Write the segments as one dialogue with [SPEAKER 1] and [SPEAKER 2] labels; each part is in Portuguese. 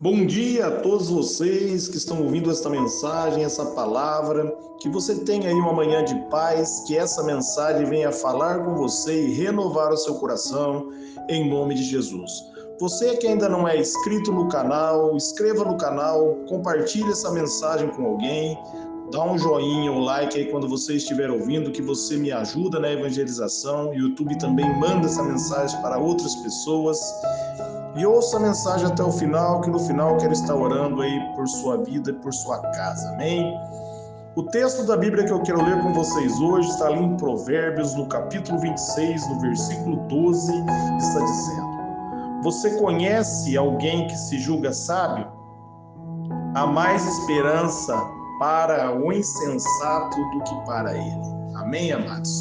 [SPEAKER 1] Bom dia a todos vocês que estão ouvindo esta mensagem, essa palavra. Que você tenha aí uma manhã de paz, que essa mensagem venha falar com você e renovar o seu coração, em nome de Jesus. Você que ainda não é inscrito no canal, inscreva no canal, compartilhe essa mensagem com alguém, dá um joinha, um like aí quando você estiver ouvindo, que você me ajuda na evangelização. O YouTube também manda essa mensagem para outras pessoas. E ouça a mensagem até o final, que no final eu quero estar orando aí por sua vida e por sua casa, amém? O texto da Bíblia que eu quero ler com vocês hoje está ali em Provérbios, no capítulo 26, no versículo 12, está dizendo: Você conhece alguém que se julga sábio? Há mais esperança para o insensato do que para ele. Amém, amados?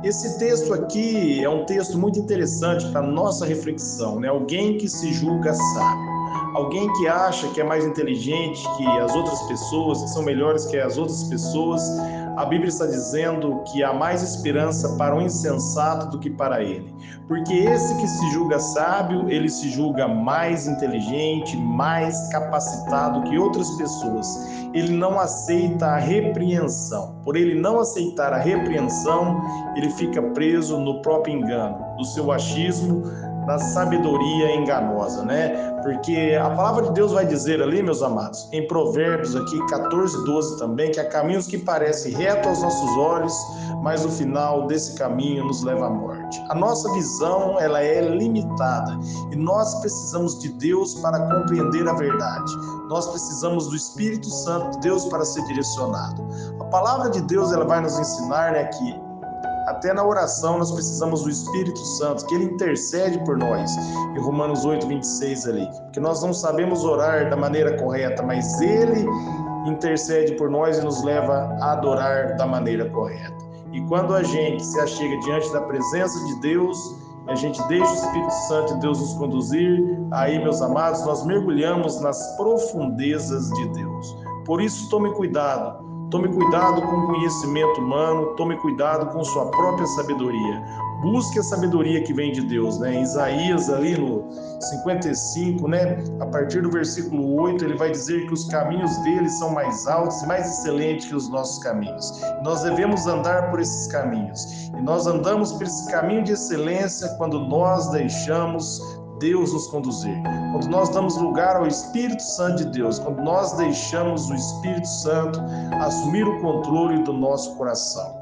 [SPEAKER 1] Esse texto aqui é um texto muito interessante para nossa reflexão, né? Alguém que se julga sábio, alguém que acha que é mais inteligente que as outras pessoas, que são melhores que as outras pessoas. A Bíblia está dizendo que há mais esperança para o insensato do que para ele, porque esse que se julga sábio, ele se julga mais inteligente, mais capacitado que outras pessoas. Ele não aceita a repreensão. Por ele não aceitar a repreensão, ele fica preso no próprio engano, no seu achismo, na sabedoria enganosa, né? Porque a palavra de Deus vai dizer ali, meus amados, em Provérbios aqui 14, 12 também, que há caminhos que parecem retos aos nossos olhos, mas o final desse caminho nos leva à morte. A nossa visão, ela é limitada e nós precisamos de Deus para compreender a verdade. Nós precisamos do Espírito Santo de Deus para ser direcionado. A palavra de Deus, ela vai nos ensinar, né, que até na oração nós precisamos do Espírito Santo, que ele intercede por nós, em Romanos 8, 26 ali, porque nós não sabemos orar da maneira correta, mas ele intercede por nós e nos leva a adorar da maneira correta. E quando a gente se achega diante da presença de Deus, a gente deixa o Espírito Santo de Deus nos conduzir, aí, meus amados, nós mergulhamos nas profundezas de Deus. Por isso, tome cuidado. Tome cuidado com o conhecimento humano, tome cuidado com sua própria sabedoria. Busque a sabedoria que vem de Deus, né? Em Isaías, ali no 55, né? A partir do versículo 8, ele vai dizer que os caminhos dele são mais altos e mais excelentes que os nossos caminhos. E nós devemos andar por esses caminhos. E nós andamos por esse caminho de excelência quando nós deixamos Deus nos conduzir, quando nós damos lugar ao Espírito Santo de Deus, quando nós deixamos o Espírito Santo assumir o controle do nosso coração.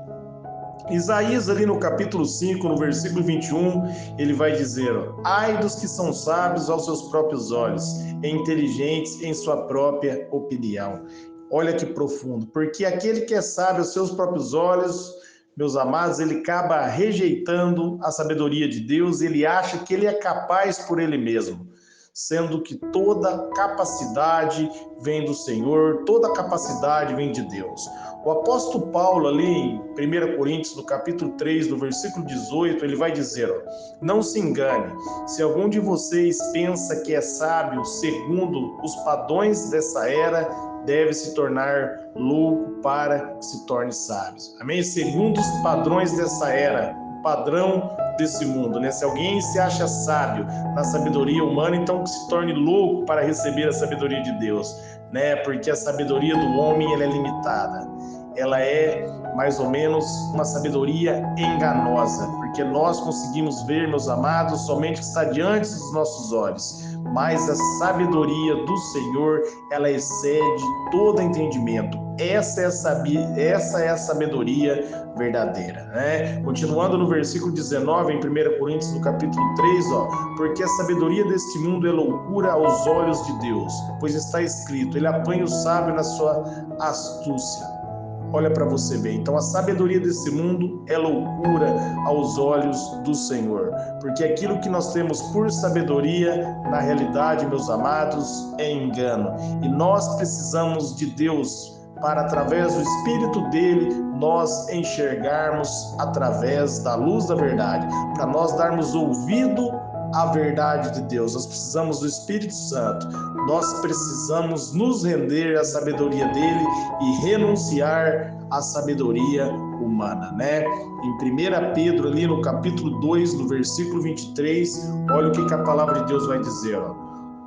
[SPEAKER 1] Isaías, ali no capítulo 5, no versículo 21, ele vai dizer: ai dos que são sábios aos seus próprios olhos, e inteligentes em sua própria opinião. Olha que profundo, porque aquele que é sábio aos seus próprios olhos, meus amados, ele acaba rejeitando a sabedoria de Deus, ele acha que ele é capaz por ele mesmo, sendo que toda capacidade vem do Senhor, toda capacidade vem de Deus. O apóstolo Paulo, ali em 1 Coríntios, no capítulo 3, no versículo 18, ele vai dizer: não se engane, se algum de vocês pensa que é sábio segundo os padrões dessa era, deve se tornar louco para que se torne sábio. Amém? Segundo os padrões dessa era, o padrão desse mundo, né? Se alguém se acha sábio na sabedoria humana, então que se torne louco para receber a sabedoria de Deus, né? Porque a sabedoria do homem, ela é limitada. Ela é mais ou menos uma sabedoria enganosa, porque nós conseguimos ver, meus amados, somente o que está diante dos nossos olhos. Mas a sabedoria do Senhor, ela excede todo entendimento. Essa é a sabedoria verdadeira, né? Continuando no versículo 19, em 1 Coríntios, no capítulo 3, porque a sabedoria deste mundo é loucura aos olhos de Deus, pois está escrito: ele apanha o sábio na sua astúcia. Olha para você ver. Então a sabedoria desse mundo é loucura aos olhos do Senhor, porque aquilo que nós temos por sabedoria, na realidade, meus amados, é engano. E nós precisamos de Deus para, através do Espírito dele, nós enxergarmos através da luz da verdade, para nós darmos ouvido à verdade de Deus. Nós precisamos do Espírito Santo. Nós precisamos nos render à sabedoria dele e renunciar à sabedoria humana, né? Em 1 Pedro, ali no capítulo 2, no versículo 23, olha o que a palavra de Deus vai dizer,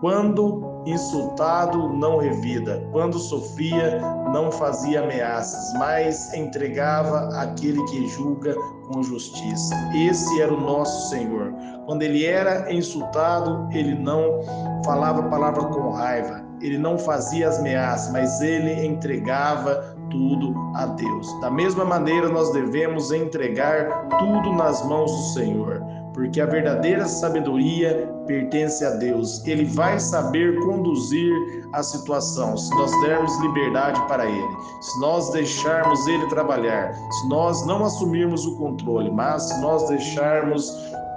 [SPEAKER 1] Quando insultado, não revida. Quando sofria, não fazia ameaças, mas entregava aquele que julga com justiça. Esse era o nosso Senhor. Quando ele era insultado, ele não falava a palavra com raiva, ele não fazia as ameaças, mas ele entregava tudo a Deus. Da mesma maneira, nós devemos entregar tudo nas mãos do Senhor, porque a verdadeira sabedoria pertence a Deus. Ele vai saber conduzir a situação, se nós dermos liberdade para Ele, se nós deixarmos Ele trabalhar, se nós não assumirmos o controle, mas se nós deixarmos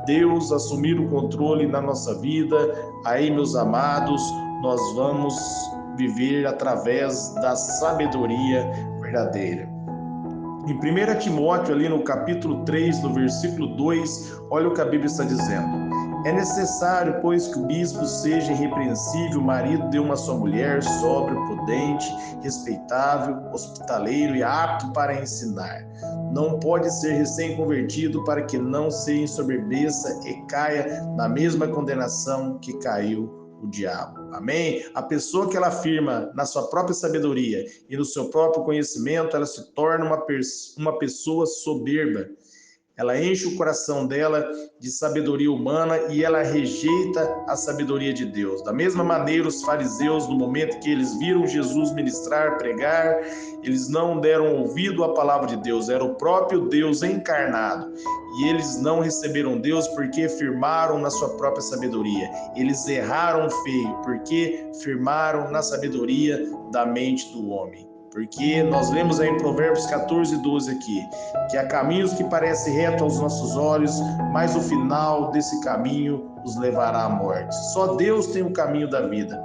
[SPEAKER 1] Deus assumir o controle na nossa vida, aí, meus amados, nós vamos viver através da sabedoria verdadeira. Em 1 Timóteo, ali no capítulo 3, no versículo 2, olha o que a Bíblia está dizendo. É necessário, pois, que o bispo seja irrepreensível, marido de uma só mulher, sóbrio, prudente, respeitável, hospitaleiro e apto para ensinar. Não pode ser recém-convertido para que não se ensoberbeça e caia na mesma condenação que caiu o diabo. Amém? A pessoa que ela afirma na sua própria sabedoria e no seu próprio conhecimento, ela se torna uma pessoa soberba. Ela enche o coração dela de sabedoria humana e ela rejeita a sabedoria de Deus. Da mesma maneira, os fariseus, no momento que eles viram Jesus ministrar, pregar, eles não deram ouvido à palavra de Deus, era o próprio Deus encarnado. E eles não receberam Deus porque firmaram na sua própria sabedoria. Eles erraram feio porque firmaram na sabedoria da mente do homem. Porque nós lemos aí em Provérbios 14, 12 aqui, que há caminhos que parecem retos aos nossos olhos, mas o final desse caminho os levará à morte. Só Deus tem o caminho da vida.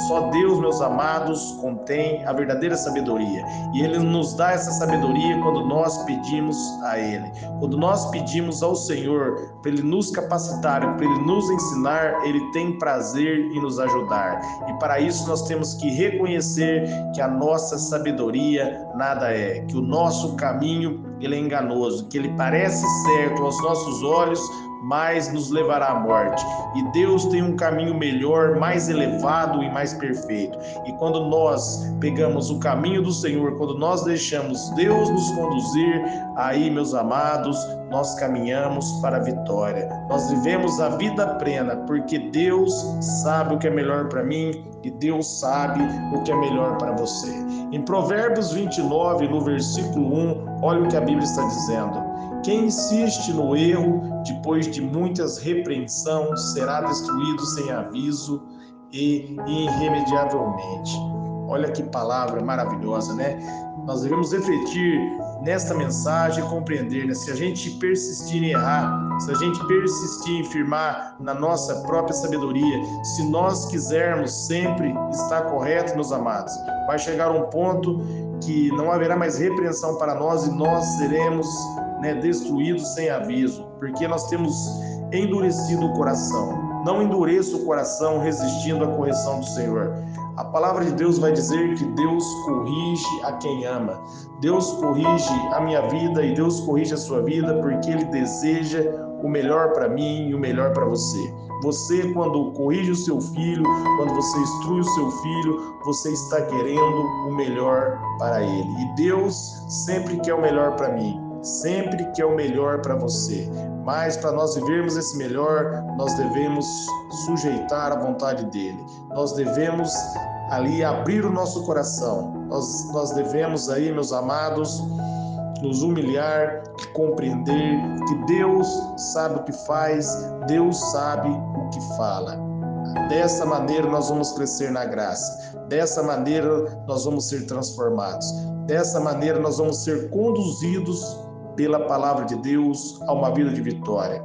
[SPEAKER 1] Só Deus, meus amados, contém a verdadeira sabedoria. E Ele nos dá essa sabedoria quando nós pedimos a Ele. Quando nós pedimos ao Senhor para Ele nos capacitar, para Ele nos ensinar, Ele tem prazer em nos ajudar. E para isso nós temos que reconhecer que a nossa sabedoria nada é, que o nosso caminho ele é enganoso, que ele parece certo aos nossos olhos, mas nos levará à morte. E Deus tem um caminho melhor, mais elevado e mais perfeito. E quando nós pegamos o caminho do Senhor, quando nós deixamos Deus nos conduzir, aí, meus amados, nós caminhamos para a vitória. Nós vivemos a vida plena, porque Deus sabe o que é melhor para mim e Deus sabe o que é melhor para você. Em Provérbios 29, no versículo 1, olha o que a Bíblia está dizendo. Quem insiste no erro, depois de muitas repreensões, será destruído sem aviso e irremediavelmente. Olha que palavra maravilhosa, né? Nós devemos refletir nesta mensagem e compreender, né? Se a gente persistir em errar, se a gente persistir em firmar na nossa própria sabedoria, se nós quisermos sempre estar correto, meus amados, vai chegar um ponto que não haverá mais repreensão para nós e nós seremos destruídos sem aviso, porque nós temos endurecido o coração. Não endureça o coração resistindo à correção do Senhor. A palavra de Deus vai dizer que Deus corrige a quem ama. Deus corrige a minha vida e Deus corrige a sua vida porque Ele deseja o melhor para mim e o melhor para você. Você, quando corrige o seu filho, quando você instrui o seu filho, você está querendo o melhor para ele. E Deus sempre quer o melhor para mim, sempre quer o melhor para você. Mas para nós vivermos esse melhor, nós devemos sujeitar a vontade dele. Nós devemos ali abrir o nosso coração. Nós devemos aí, meus amados, nos humilhar, compreender que Deus sabe o que faz, Deus sabe o que fala. Dessa maneira nós vamos crescer na graça. Dessa maneira nós vamos ser transformados. Dessa maneira nós vamos ser conduzidos pela palavra de Deus a uma vida de vitória.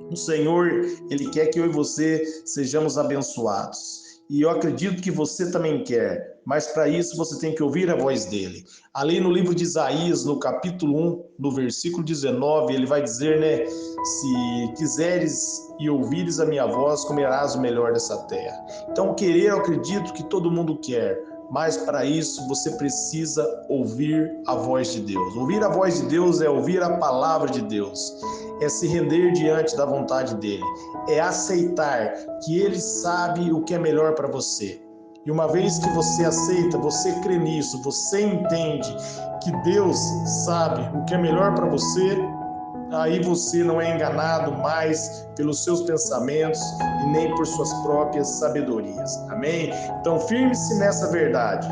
[SPEAKER 1] O Senhor, Ele quer que eu e você sejamos abençoados. E eu acredito que você também quer, mas para isso você tem que ouvir a voz dele. Ali no livro de Isaías, no capítulo 1, no versículo 19, ele vai dizer, se quiseres e ouvires a minha voz, comerás o melhor dessa terra. Então, querer, eu acredito que todo mundo quer, Mas para isso você precisa ouvir a voz de Deus. Ouvir a voz de Deus é ouvir a palavra de Deus, é se render diante da vontade dele, é aceitar que ele sabe o que é melhor para você. E uma vez que você aceita, você crê nisso, você entende que Deus sabe o que é melhor para você, aí você não é enganado mais pelos seus pensamentos e nem por suas próprias sabedorias. Amém? Então, firme-se nessa verdade.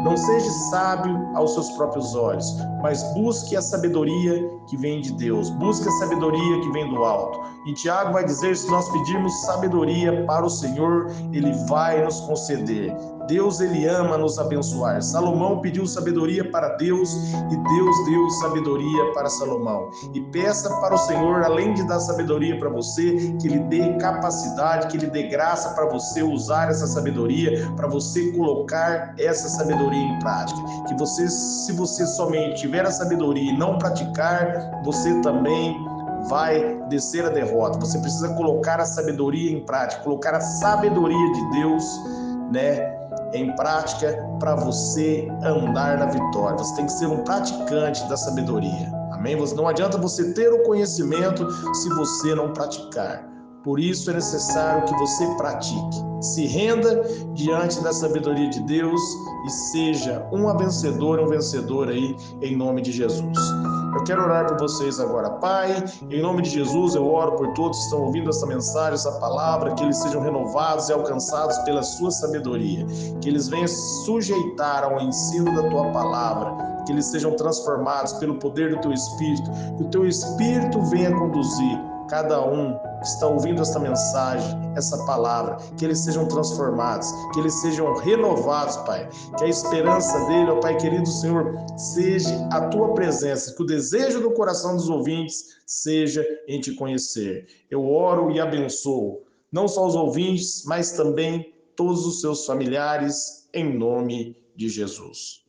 [SPEAKER 1] Não seja sábio aos seus próprios olhos, mas busque a sabedoria que vem de Deus. Busque a sabedoria que vem do alto. E Tiago vai dizer, se nós pedirmos sabedoria para o Senhor, Ele vai nos conceder. Deus, Ele ama nos abençoar. Salomão pediu sabedoria para Deus e Deus deu sabedoria para Salomão. E peça para o Senhor, além de dar sabedoria para você, que Ele dê capacidade, que Ele dê graça para você usar essa sabedoria, para você colocar essa sabedoria em prática. Que você, se você somente tiver a sabedoria e não praticar, você também vai descer a derrota. Você precisa colocar a sabedoria em prática, colocar a sabedoria de Deus, em prática para você andar na vitória. Você tem que ser um praticante da sabedoria. Amém? Não adianta você ter o conhecimento se você não praticar. Por isso é necessário que você pratique. Se renda diante da sabedoria de Deus e seja um vencedor aí, em nome de Jesus. Eu quero orar por vocês agora. Pai, em nome de Jesus, eu oro por todos que estão ouvindo essa mensagem, essa palavra, que eles sejam renovados e alcançados pela sua sabedoria, que eles venham sujeitar ao ensino da tua palavra, que eles sejam transformados pelo poder do teu Espírito, que o teu Espírito venha conduzir cada um que está ouvindo esta mensagem, essa palavra, que eles sejam transformados, que eles sejam renovados, Pai, que a esperança dele, ó Pai querido Senhor, seja a tua presença, que o desejo do coração dos ouvintes seja em te conhecer. Eu oro e abençoo, não só os ouvintes, mas também todos os seus familiares, em nome de Jesus.